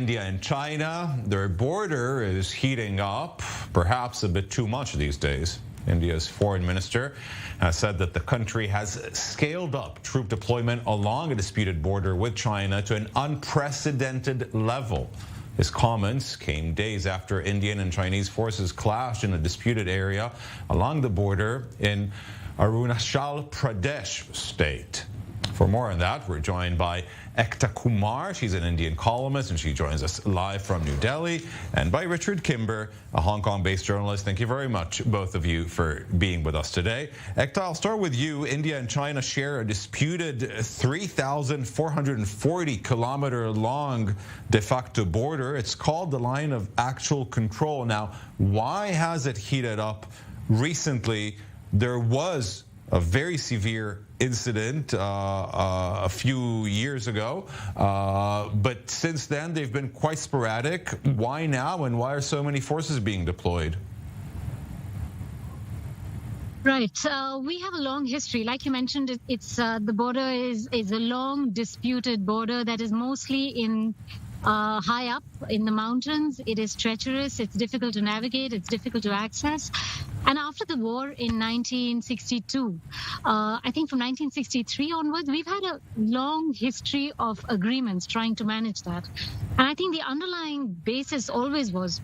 India and China. Their border is heating up, perhaps a bit too much these days. India's foreign minister has said that the country has scaled up troop deployment along a disputed border with China to an unprecedented level. His comments came days after Indian and Chinese forces clashed in a disputed area along the border in Arunachal Pradesh state. For more on that, we're joined by Ekta Kumar. She's an Indian columnist, and she joins us live from New Delhi, and by Richard Kimber, a Hong Kong-based journalist. Thank you very much, both of you, for being with us today. Ekta, I'll start with you. India and China share a disputed 3,440-kilometer-long de facto border. It's called the Line of Actual Control. Now, why has it heated up recently? There was a very severe incident a few years ago, but since then they've been quite sporadic. Why now, and why are so many forces being deployed? Right. We have a long history. Like you mentioned, it's the border is a long disputed border that is mostly in high up in the mountains. It is treacherous. It's difficult to navigate. It's difficult to access. And after the war in 1962, I think from 1963 onwards, we've had a long history of agreements trying to manage that. And I think the underlying basis always was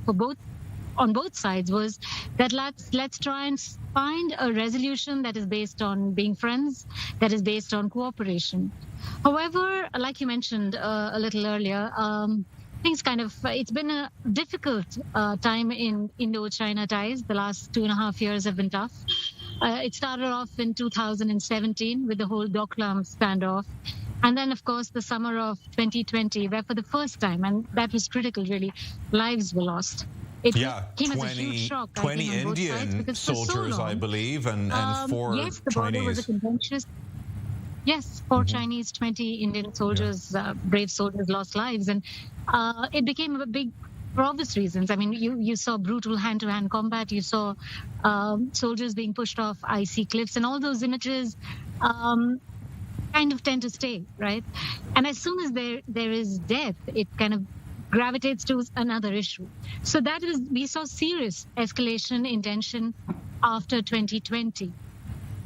on both sides was that let's try and find a resolution that is based on being friends, that is based on cooperation. However, like you mentioned a little earlier, it's been a difficult time in Indo-China ties. The last 2.5 years have been tough. It started off in 2017 with the whole Doklam standoff. And then, of course, the summer of 2020, where for the first time, and that was critical, really, lives were lost. It came as a huge shock. 20 Indian soldiers, I believe, and 4 yes, the border Chinese. Was a contentious. Yes, 4 Chinese, 20 Indian soldiers, brave soldiers lost lives. And it became a big, for obvious reasons. I mean, you saw brutal hand-to-hand combat. You saw soldiers being pushed off icy cliffs. And all those images kind of tend to stay, right? And as soon as there is death, it kind of gravitates to another issue. So we saw serious escalation in tension after 2020.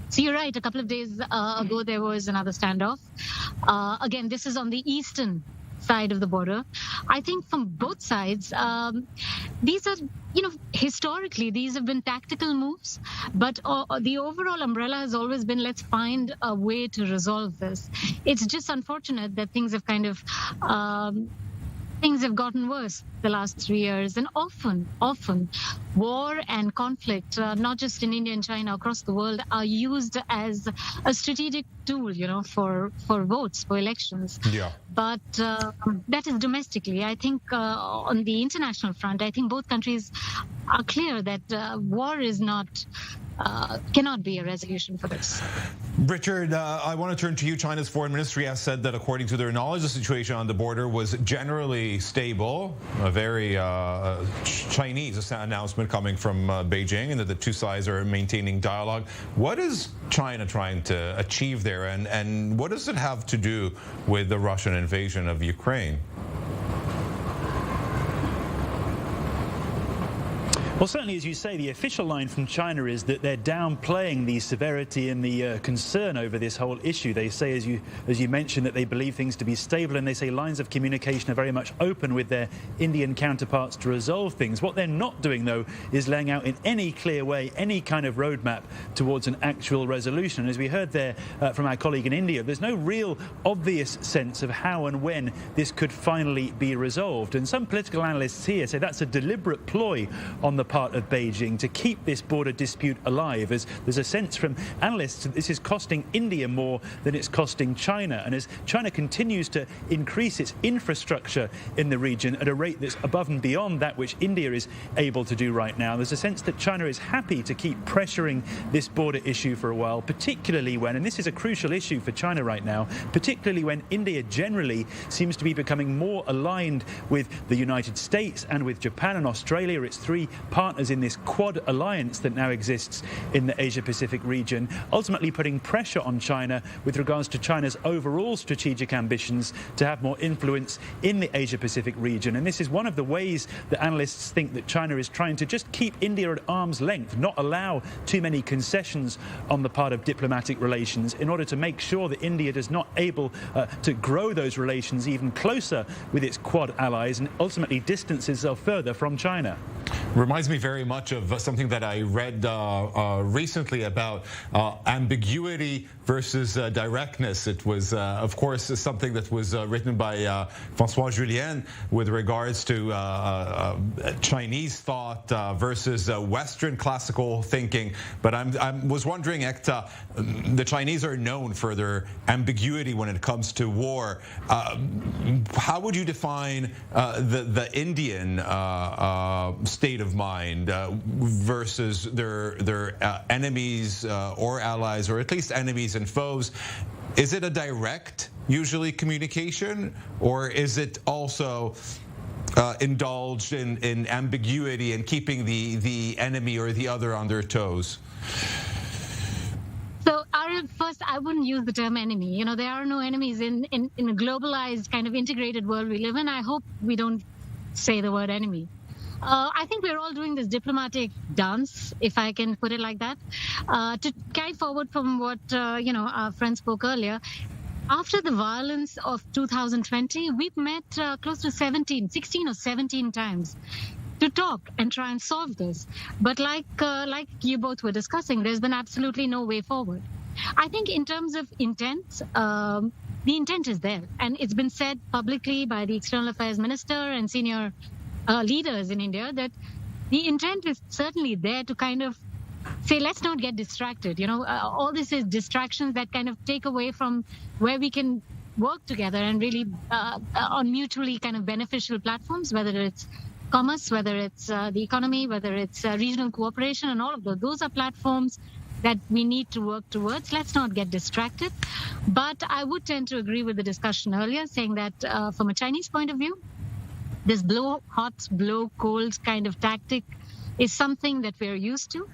So you're right, a couple of days ago, there was another standoff. Again, this is on the eastern side of the border. I think from both sides, these are, historically, these have been tactical moves, but the overall umbrella has always been, let's find a way to resolve this. It's just unfortunate that things have things have gotten worse the last 3 years, and often war and conflict, not just in India and China, across the world, are used as a strategic tool, for votes, for elections. Yeah. But that is domestically. I think on the international front, I think both countries are clear that war is cannot be a resolution for this. Richard, I want to turn to you. China's foreign ministry has said that according to their knowledge, the situation on the border was generally stable. A very Chinese announcement coming from Beijing, and that the two sides are maintaining dialogue. What is China trying to achieve there, and what does it have to do with the Russian invasion of Ukraine? Well, certainly, as you say, the official line from China is that they're downplaying the severity and the concern over this whole issue. They say, as you mentioned, that they believe things to be stable, and they say lines of communication are very much open with their Indian counterparts to resolve things. What they're not doing, though, is laying out in any clear way any kind of roadmap towards an actual resolution. And as we heard there from our colleague in India, there's no real obvious sense of how and when this could finally be resolved. And some political analysts here say that's a deliberate ploy on the part of Beijing to keep this border dispute alive, as there's a sense from analysts that this is costing India more than it's costing China. And as China continues to increase its infrastructure in the region at a rate that's above and beyond that which India is able to do right now, there's a sense that China is happy to keep pressuring this border issue for a while, particularly when, and this is a crucial issue for China right now, particularly when India generally seems to be becoming more aligned with the United States and with Japan and Australia, its 3 partners in this Quad alliance that now exists in the Asia-Pacific region, ultimately putting pressure on China with regards to China's overall strategic ambitions to have more influence in the Asia-Pacific region. And this is one of the ways that analysts think that China is trying to just keep India at arm's length, not allow too many concessions on the part of diplomatic relations, in order to make sure that India is not able to grow those relations even closer with its Quad allies and ultimately distance itself further from China. Reminds me very much of something that I read recently about ambiguity versus directness. It was, of course, something that was written by François Julien with regards to Chinese thought versus Western classical thinking. But I was wondering, Ekta, the Chinese are known for their ambiguity when it comes to war. How would you define the Indian state of mind versus their enemies or allies, or at least enemies and foes? Is it a direct, usually, communication, or is it also indulged in ambiguity and keeping the enemy or the other on their toes? So, first, I wouldn't use the term enemy. You know, there are no enemies in a globalized, kind of integrated world we live in. I hope we don't say the word enemy. I think we're all doing this diplomatic dance, if I can put it like that, to carry forward from what, our friend spoke earlier. After the violence of 2020, we've met close to 16 or 17 times to talk and try and solve this. But like you both were discussing, there's been absolutely no way forward. I think in terms of intent, the intent is there. And it's been said publicly by the External Affairs Minister and senior leaders in India that the intent is certainly there to kind of say, let's not get distracted. You know, all this is distractions that kind of take away from where we can work together and really on mutually kind of beneficial platforms, whether it's commerce, whether it's the economy, whether it's regional cooperation, and all of those. Those are platforms that we need to work towards. Let's not get distracted. But I would tend to agree with the discussion earlier, saying that from a Chinese point of view, this blow hot, blow cold kind of tactic is something that we're used to,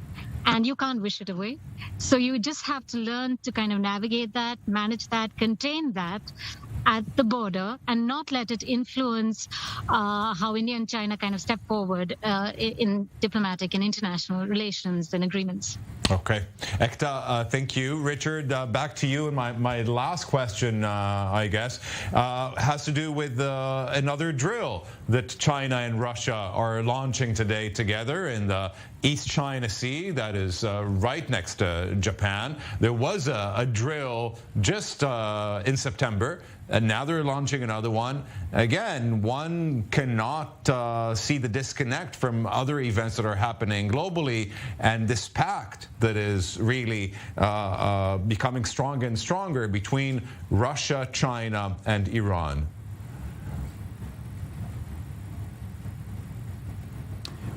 and you can't wish it away. So you just have to learn to kind of navigate that, manage that, contain that at the border, and not let it influence how India and China kind of step forward in diplomatic and international relations and agreements. Okay. Ekta, thank you. Richard, back to you. And my last question, I guess, has to do with another drill that China and Russia are launching today together in the East China Sea, that is right next to Japan. There was a drill just in September, and now they're launching another one. Again, one cannot see the disconnect from other events that are happening globally, and this pact that is really becoming stronger and stronger between Russia, China, and Iran.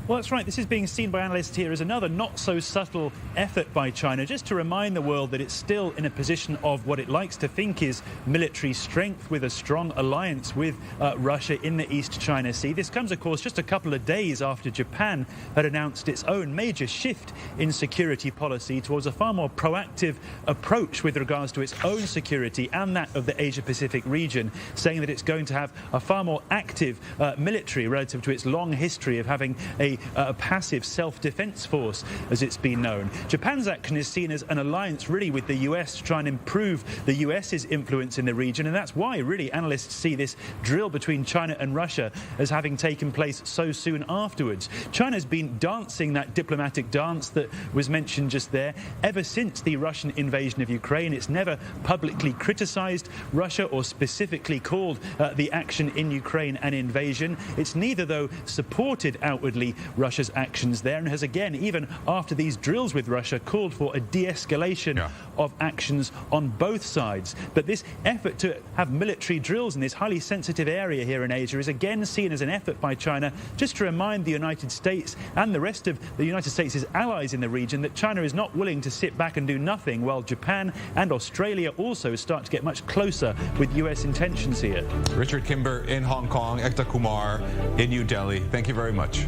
Well, that's right. This is being seen by analysts here as another not-so-subtle effort by China, just to remind the world that it's still in a position of what it likes to think is military strength, with a strong alliance with Russia in the East China Sea. This comes, of course, just a couple of days after Japan had announced its own major shift in security policy towards a far more proactive approach with regards to its own security and that of the Asia-Pacific region, saying that it's going to have a far more active military relative to its long history of having a passive self-defense force, as it's been known. Japan's action is seen as an alliance really with the US to try and improve the US's influence in the region, and that's why really analysts see this drill between China and Russia as having taken place so soon afterwards. China's been dancing that diplomatic dance that was mentioned just there ever since the Russian invasion of Ukraine. It's never publicly criticized Russia or specifically called the action in Ukraine an invasion. It's neither, though, supported outwardly Russia's actions there, and has again, even after these drills with Russia, called for a de-escalation of actions on both sides. But this effort to have military drills in this highly sensitive area here in Asia is again seen as an effort by China just to remind the United States and the rest of the United States' allies in the region that China is not willing to sit back and do nothing, while Japan and Australia also start to get much closer with US intentions here. Richard Kimber in Hong Kong, Ekta Kumar in New Delhi. Thank you very much.